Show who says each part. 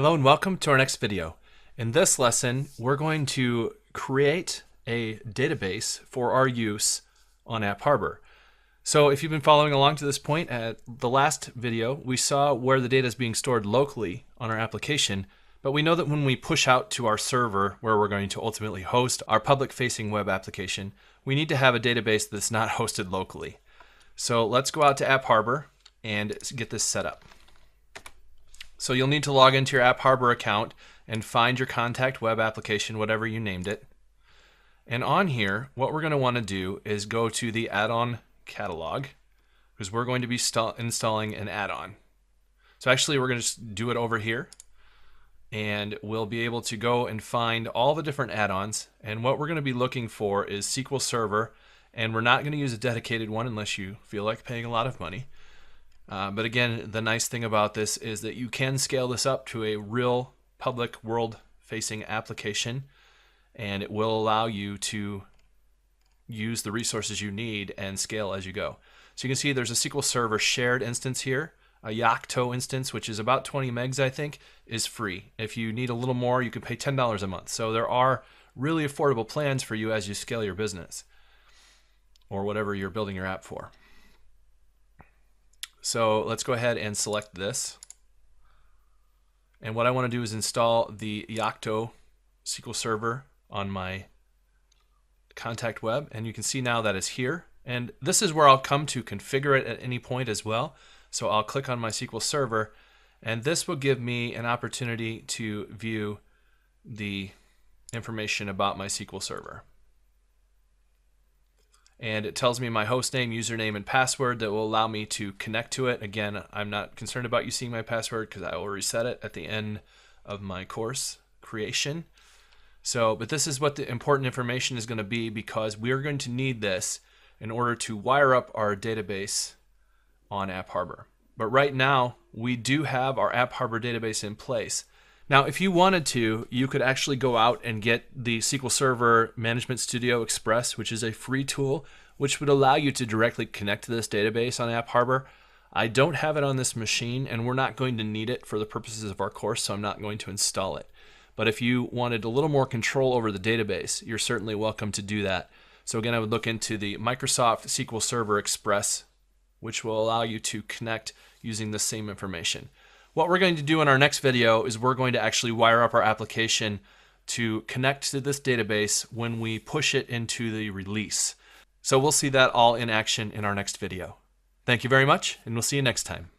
Speaker 1: Hello and welcome to our next video. In this lesson, we're going to create a database for our use on AppHarbor. So if you've been following along to this point, at the last video, we saw where the data is being stored locally on our application, but we know that when we push out to our server where we're going to ultimately host our public-facing web application, we need to have a database that's not hosted locally. So let's go out to AppHarbor and get this set up. So you'll need to log into your AppHarbor account and find your contact web application, whatever you named it. And on here, what we're going to want to do is go to the add-on catalog, because we're going to be installing an add-on. So actually, we're going to just do it over here, and we'll be able to go and find all the different add-ons. And what we're going to be looking for is SQL Server, and we're not going to use a dedicated one unless you feel like paying a lot of money. But again, the nice thing about this is that you can scale this up to a real public world-facing application, and it will allow you to use the resources you need and scale as you go. So you can see there's a SQL Server shared instance here. A Yocto instance, which is about 20 megs, I think, is free. If you need a little more, you can pay $10 a month. So there are really affordable plans for you as you scale your business or whatever you're building your app for. So let's go ahead and select this. And what I want to do is install the Yocto SQL Server on my contact web. And you can see now that it's here. And this is where I'll come to configure it at any point as well. So I'll click on my SQL Server, and this will give me an opportunity to view the information about my SQL Server. And it tells me my host name, username, and password that will allow me to connect to it. Again, I'm not concerned about you seeing my password because I will reset it at the end of my course creation. But this is what the important information is going to be, because we're going to need this in order to wire up our database on AppHarbor. But right now, we do have our AppHarbor database in place. Now, if you wanted to, you could actually go out and get the SQL Server Management Studio Express, which is a free tool, which would allow you to directly connect to this database on AppHarbor. I don't have it on this machine, and we're not going to need it for the purposes of our course, so I'm not going to install it. But if you wanted a little more control over the database, you're certainly welcome to do that. So again, I would look into the Microsoft SQL Server Express, which will allow you to connect using the same information. What we're going to do in our next video is we're going to actually wire up our application to connect to this database when we push it into the release. So we'll see that all in action in our next video. Thank you very much, and we'll see you next time.